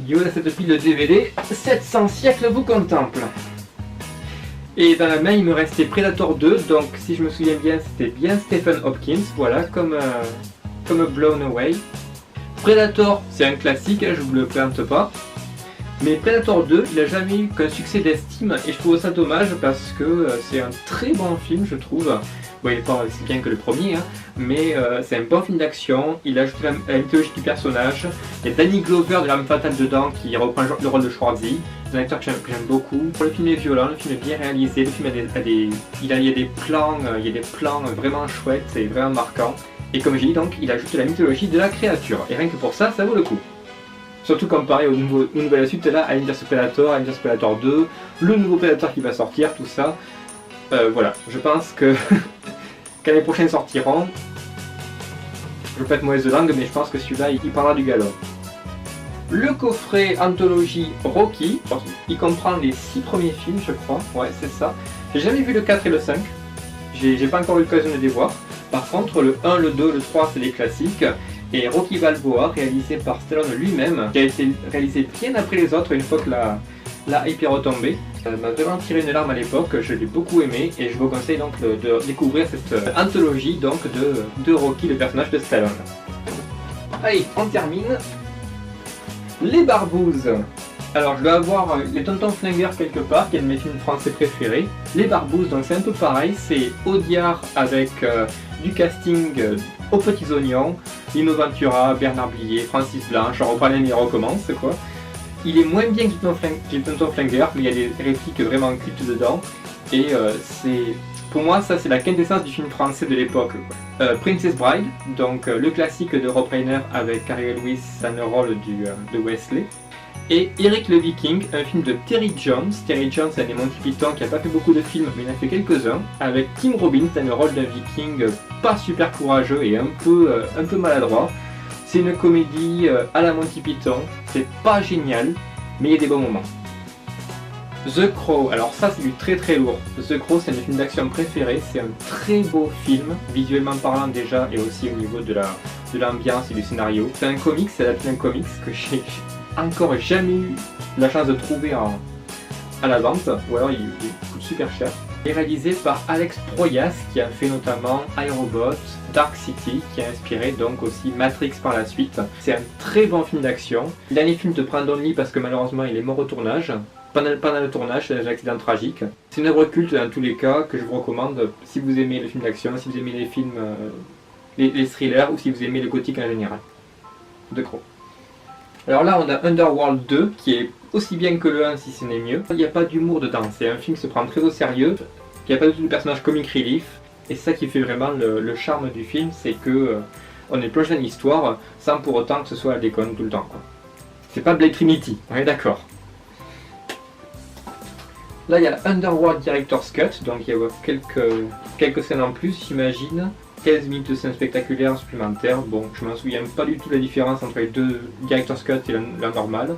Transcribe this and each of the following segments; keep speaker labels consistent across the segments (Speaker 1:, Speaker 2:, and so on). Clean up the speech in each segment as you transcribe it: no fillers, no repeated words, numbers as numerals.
Speaker 1: vidéo, dans cette pile de DVD, 700 siècles vous contemplent. Et dans la main, il me restait Predator 2, donc si je me souviens bien, c'était bien Stephen Hopkins, voilà, comme Blown Away. Predator, c'est un classique, hein, je vous le plante pas. Mais Predator 2, il n'a jamais eu qu'un succès d'estime, et je trouve ça dommage parce que c'est un très bon film, je trouve. Bon, il n'est pas aussi bien que le premier, hein, mais c'est un bon film d'action, il ajoute la mythologie du personnage. Il y a Danny Glover de l'Arme Fatale dedans qui reprend le rôle de Schwarzy. C'est un acteur que j'aime beaucoup. Le film est violent, le film est bien réalisé, le film il y a des plans vraiment chouettes et vraiment marquants. Et comme j'ai dit, donc, il ajoute la mythologie de la créature. Et rien que pour ça, ça vaut le coup. Surtout comparé aux nouvelles suites là, Alien vs Predator, Alien vs Predator 2, le nouveau Predator qui va sortir, tout ça. Voilà, je pense que quand les prochains sortiront, je vais pas être mauvaise de langue, mais je pense que celui-là, il parlera du galop. Le coffret anthologie Rocky, il comprend les 6 premiers films, je crois, ouais, c'est ça. J'ai jamais vu le 4 et le 5, j'ai pas encore eu l'occasion de les voir. Par contre, le 1, le 2, le 3, c'est des classiques. Et Rocky Balboa, réalisé par Stallone lui-même, qui a été réalisé bien après les autres, une fois que la hype est retombée. Ça m'a vraiment tiré une larme à l'époque, je l'ai beaucoup aimé, et je vous conseille donc de découvrir cette anthologie donc, de Rocky, le personnage de Stallone. Allez, on termine. Les Barbouzes. Alors je dois avoir les Tontons Flingueurs quelque part, qui est un de mes films français préférés. Les Barbouzes, donc c'est un peu pareil, c'est Audiard avec du casting aux petits oignons, Lino Ventura, Bernard Blier, Francis Blanche, on reprend les meilleurs recommence quoi. Il est moins bien que les Tontons Flingueurs, mais il y a des répliques vraiment cultes dedans. Et pour moi, ça c'est la quintessence du film français de l'époque. Princess Bride, donc le classique de Rob Reiner avec Carey Lewis dans le rôle de Wesley. Et Eric le Viking, un film de Terry Jones. Terry Jones, c'est un des Monty Python qui n'a pas fait beaucoup de films, mais il en a fait quelques-uns. Avec Tim Robbins dans le rôle d'un viking pas super courageux et un peu maladroit. C'est une comédie à la Monty Python. C'est pas génial, mais il y a des bons moments. The Crow, alors ça c'est du très très lourd. The Crow, c'est un de mes films d'action préférés. C'est un très beau film, visuellement parlant déjà, et aussi au niveau de l'ambiance et du scénario. C'est un comics, c'est adapté d'un comics que j'ai encore jamais eu la chance de trouver à la vente, ou alors il coûte super cher. Il est réalisé par Alex Proyas qui a fait notamment iRobot, Dark City, qui a inspiré donc aussi Matrix par la suite. C'est un très bon film d'action. Le dernier film de Brandon Lee parce que malheureusement il est mort au tournage. Pendant le tournage, c'est un accident tragique. C'est une œuvre culte dans tous les cas que je vous recommande si vous aimez le film d'action, si vous aimez les films, les thrillers ou si vous aimez le gothique en général. The Crow. Alors là on a Underworld 2 qui est aussi bien que le 1 si ce n'est mieux. Il n'y a pas d'humour dedans, c'est un film qui se prend très au sérieux, il n'y a pas du tout de personnage comic relief, et c'est ça qui fait vraiment le charme du film, c'est que on est plongé dans l'histoire sans pour autant que ce soit à la déconne tout le temps. C'est pas Blade Trinity, on est d'accord. Là il y a Underworld Director's Cut, donc il y a quelques scènes en plus j'imagine. 15 minutes de scènes spectaculaires supplémentaires. Bon, je m'en souviens pas du tout la différence entre les deux Director's Cut et la normale,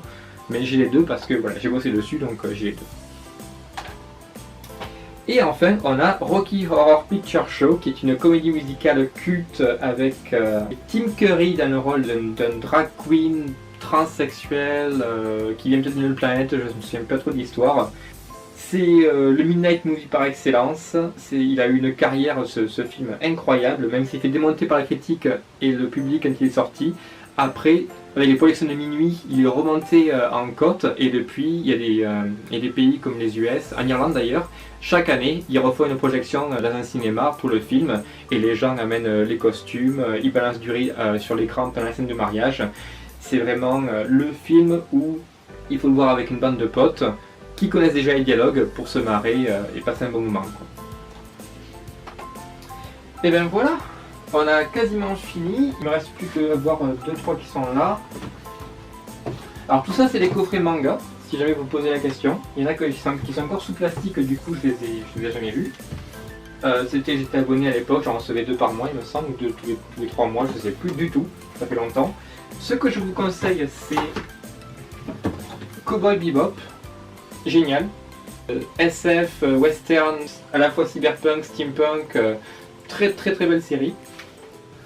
Speaker 1: mais j'ai les deux parce que voilà, j'ai bossé dessus donc j'ai les deux. Et enfin, on a Rocky Horror Picture Show qui est une comédie musicale culte avec Tim Curry dans le rôle d'un drag queen transsexuel qui vient peut-être d'une autre planète, je ne me souviens pas trop de l'histoire. C'est le Midnight Movie par excellence. Il a eu une carrière, ce film, incroyable, même s'il était démonté par la critique et le public quand il est sorti. Après, avec les projections de minuit, il est remonté en cote et depuis, il y a des pays comme les US, en Irlande d'ailleurs, chaque année, ils refont une projection dans un cinéma pour le film et les gens amènent les costumes, ils balancent du riz sur l'écran pendant la scène de mariage. C'est vraiment le film où il faut le voir avec une bande de potes qui connaissent déjà les dialogues pour se marrer et passer un bon moment. Et bien voilà, on a quasiment fini, il me reste plus que voir 2-3 qui sont là. Alors tout ça c'est des coffrets manga, si jamais vous posez la question. Il y en a qui sont encore sous plastique, du coup je les ai jamais vus. J'étais abonné à l'époque, j'en recevais 2 par mois il me semble, ou 2 tous les 3 mois, je ne sais plus du tout, ça fait longtemps. Ce que je vous conseille c'est Cowboy Bebop. Génial. SF, western, à la fois cyberpunk, steampunk, très très très belle série.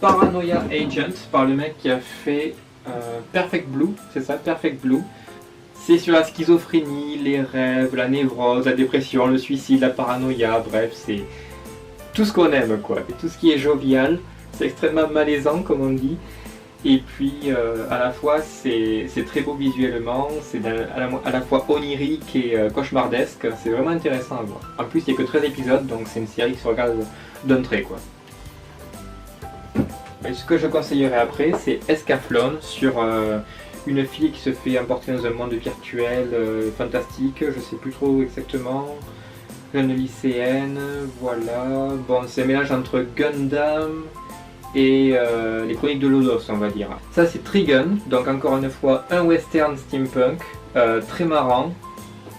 Speaker 1: Paranoia Agent par le mec qui a fait Perfect Blue, c'est ça, Perfect Blue. C'est sur la schizophrénie, les rêves, la névrose, la dépression, le suicide, la paranoïa, bref, c'est tout ce qu'on aime quoi. Et tout ce qui est jovial, c'est extrêmement malaisant comme on dit. Et puis à la fois c'est très beau visuellement, c'est à la fois onirique et cauchemardesque, c'est vraiment intéressant à voir. En plus il n'y a que 13 épisodes donc c'est une série qui se regarde d'un trait quoi. Et ce que je conseillerais après c'est Escaflowne sur une fille qui se fait emporter dans un monde virtuel fantastique, je sais plus trop exactement, jeune lycéenne, voilà, bon c'est un mélange entre Gundam et les chroniques de Lodos on va dire. Ça c'est Trigun, donc encore une fois un western steampunk, très marrant,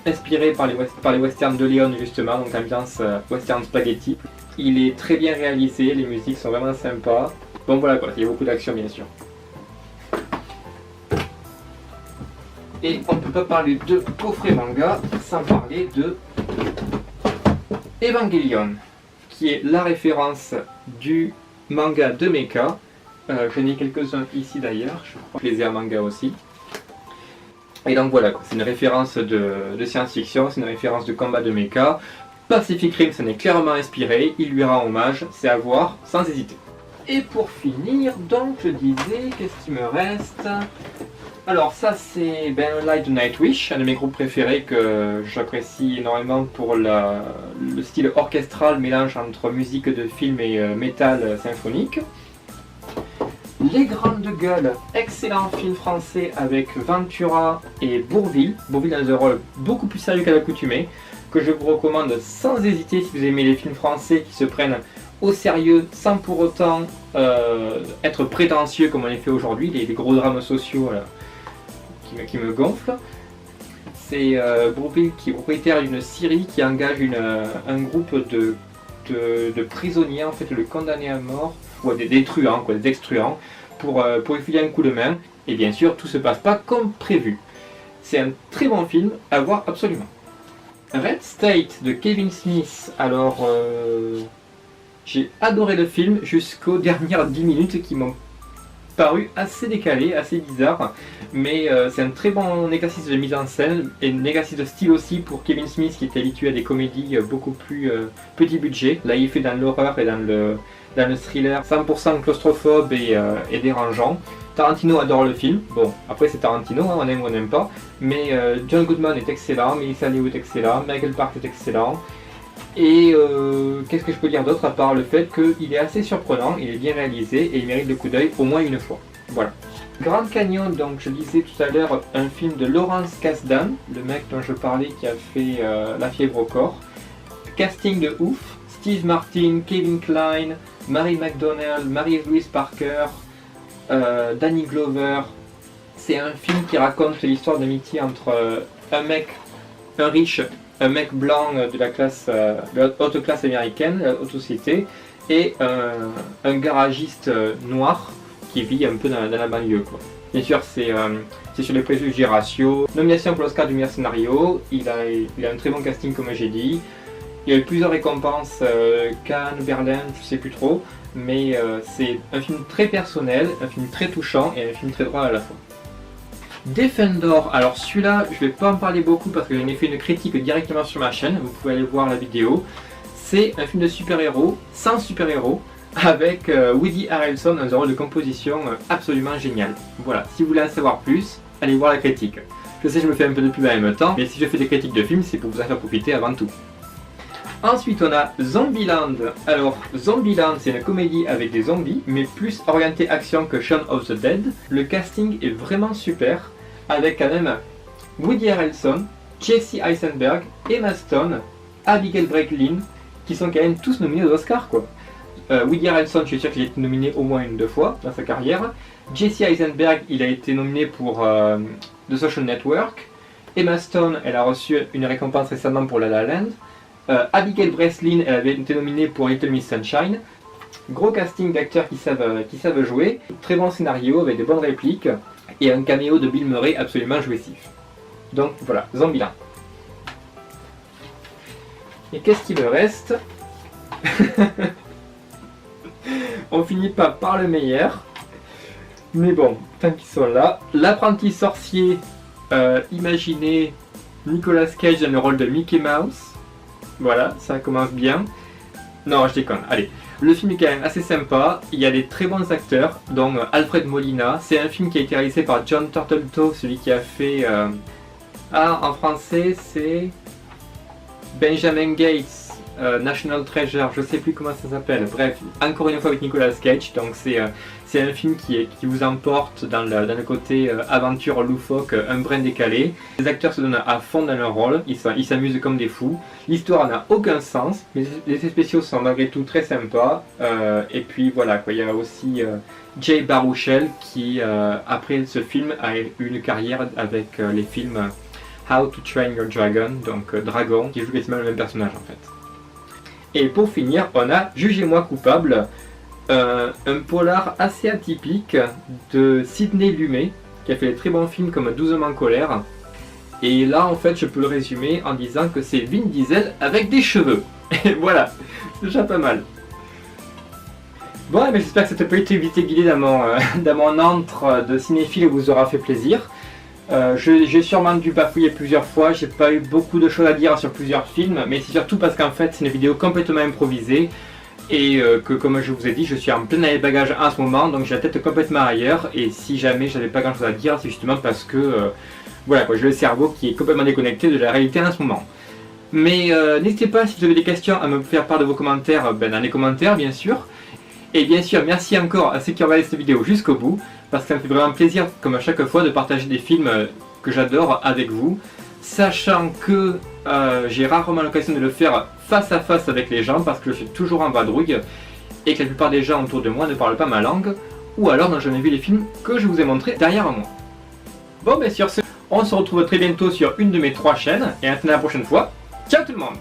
Speaker 1: inspiré par les westerns de Léon justement, donc ambiance western spaghetti. Il est très bien réalisé, les musiques sont vraiment sympas. Bon voilà quoi, il y a beaucoup d'action bien sûr. Et on ne peut pas parler de coffret manga sans parler de Evangelion, qui est la référence du manga de mecha. J'en ai quelques-uns ici d'ailleurs, je crois que je les ai en manga aussi. Et donc voilà, c'est une référence de science-fiction, c'est une référence de combat de mecha. Pacific Rim s'en est clairement inspiré, il lui rend hommage, c'est à voir sans hésiter. Et pour finir, donc je disais, qu'est-ce qui me reste? Alors ça c'est Ben Light de Nightwish, un de mes groupes préférés que j'apprécie énormément pour le style orchestral, mélange entre musique de film et métal symphonique. Les Grandes Gueules, excellent film français avec Ventura et Bourvil. Bourvil dans un rôle beaucoup plus sérieux qu'à l'accoutumée, que je vous recommande sans hésiter si vous aimez les films français qui se prennent au sérieux sans pour autant être prétentieux comme on les fait aujourd'hui, les gros drames sociaux qui me gonflent. C'est Bourvil qui est propriétaire d'une scierie qui engage un groupe de prisonniers, en fait le condamné à mort, ou des truands, quoi, des ex-truands, pour lui filer un coup de main. Et bien sûr, tout se passe pas comme prévu. C'est un très bon film à voir absolument. Red State de Kevin Smith, alors j'ai adoré le film jusqu'aux dernières 10 minutes qui m'ont paru assez décalées, assez bizarres, mais c'est un très bon exercice de mise en scène et un exercice de style aussi pour Kevin Smith qui est habitué à des comédies beaucoup plus petit budget. Là il fait dans l'horreur et dans le thriller 100% claustrophobe et dérangeant. Tarantino adore le film, bon après c'est Tarantino, hein, on aime ou on n'aime pas, mais John Goodman est excellent, Melissa Leo est excellent, Michael Park est excellent, et qu'est-ce que je peux dire d'autre à part le fait qu'il est assez surprenant, il est bien réalisé et il mérite le coup d'œil au moins une fois. Voilà. Grand Canyon, donc je disais tout à l'heure un film de Lawrence Kasdan, le mec dont je parlais qui a fait La fièvre au corps. Casting de ouf, Steve Martin, Kevin Kline, Mary McDonnell, Mary-Louise Parker, Danny Glover. C'est un film qui raconte l'histoire d'amitié entre un riche, un mec blanc de la classe, de la haute classe américaine, de la haute société, et un garagiste noir qui vit un peu dans la banlieue, quoi. Bien sûr, c'est sur les préjugés raciaux. Nomination pour l'Oscar du meilleur scénario. Il a un très bon casting, comme j'ai dit. Il y a eu plusieurs récompenses, Cannes, Berlin, je sais plus trop. Mais c'est un film très personnel, un film très touchant et un film très drôle à la fois. Defendor, alors celui-là, je vais pas en parler beaucoup parce que j'en ai fait une critique directement sur ma chaîne, vous pouvez aller voir la vidéo. C'est un film de super-héros, sans super-héros, avec Woody Harrelson dans un rôle de composition absolument génial. Voilà, si vous voulez en savoir plus, allez voir la critique. Je sais, je me fais un peu de pub en même temps, mais si je fais des critiques de films, c'est pour vous en faire profiter avant tout. Ensuite, on a Zombieland. Alors, Zombieland, c'est une comédie avec des zombies, mais plus orientée action que Shaun of the Dead. Le casting est vraiment super, avec quand même Woody Harrelson, Jesse Eisenberg, Emma Stone, Abigail Breslin, qui sont quand même tous nominés aux Oscars, quoi. Woody Harrelson, je suis sûr qu'il a été nominé au moins 2 fois dans sa carrière. Jesse Eisenberg, il a été nominé pour The Social Network. Emma Stone, elle a reçu une récompense récemment pour La La Land. Abigail Breslin, elle avait été nominée pour Little Miss Sunshine. Gros casting d'acteurs qui savent jouer. Très bon scénario avec de bonnes répliques. Et un caméo de Bill Murray absolument jouissif. Donc voilà, Zombieland. Et qu'est-ce qui me reste? On finit pas par le meilleur. Mais bon, tant qu'ils sont là. L'apprenti sorcier Imaginez Nicolas Cage dans le rôle de Mickey Mouse. Voilà, ça commence bien. Non, je déconne, allez. Le film est quand même assez sympa, il y a des très bons acteurs, dont Alfred Molina. C'est un film qui a été réalisé par John Turteltaub, celui qui a fait... en français c'est... Benjamin Gates. National Treasure, je sais plus comment ça s'appelle. Bref, encore une fois avec Nicolas Cage, donc c'est un film qui vous emporte dans le côté aventure loufoque, un brin décalé. Les acteurs se donnent à fond dans leur rôle, ils s'amusent comme des fous. L'histoire n'a aucun sens, mais les effets spéciaux sont malgré tout très sympas. Et puis voilà, quoi. Il y a aussi Jay Baruchel qui, après ce film, a eu une carrière avec les films How to Train Your Dragon, donc Dragon, qui joue quasiment le même personnage en fait. Et pour finir, on a Jugez-moi coupable, un polar assez atypique de Sidney Lumet, qui a fait des très bons films comme 12 hommes en colère. Et là, en fait, je peux le résumer en disant que c'est Vin Diesel avec des cheveux. Et voilà, c'est déjà pas mal. Bon, mais j'espère que cette petite visite guidée dans mon antre de cinéphile vous aura fait plaisir. J'ai sûrement dû bafouiller plusieurs fois, j'ai pas eu beaucoup de choses à dire sur plusieurs films, mais c'est surtout parce qu'en fait c'est une vidéo complètement improvisée et que comme je vous ai dit, je suis en plein dans les bagages en ce moment, donc j'ai la tête complètement ailleurs, et si jamais j'avais pas grand chose à dire, c'est justement parce que voilà quoi, j'ai le cerveau qui est complètement déconnecté de la réalité en ce moment. Mais n'hésitez pas, si vous avez des questions, à me faire part de vos commentaires dans les commentaires bien sûr. Et bien sûr, merci encore à ceux qui ont regardé cette vidéo jusqu'au bout, parce que ça me fait vraiment plaisir, comme à chaque fois, de partager des films que j'adore avec vous, sachant que j'ai rarement l'occasion de le faire face à face avec les gens, parce que je suis toujours en vadrouille, et que la plupart des gens autour de moi ne parlent pas ma langue, ou alors n'ont jamais vu les films que je vous ai montrés derrière moi. Bon, ben sur ce, on se retrouve très bientôt sur une de mes 3 chaînes, et à la prochaine fois, ciao tout le monde!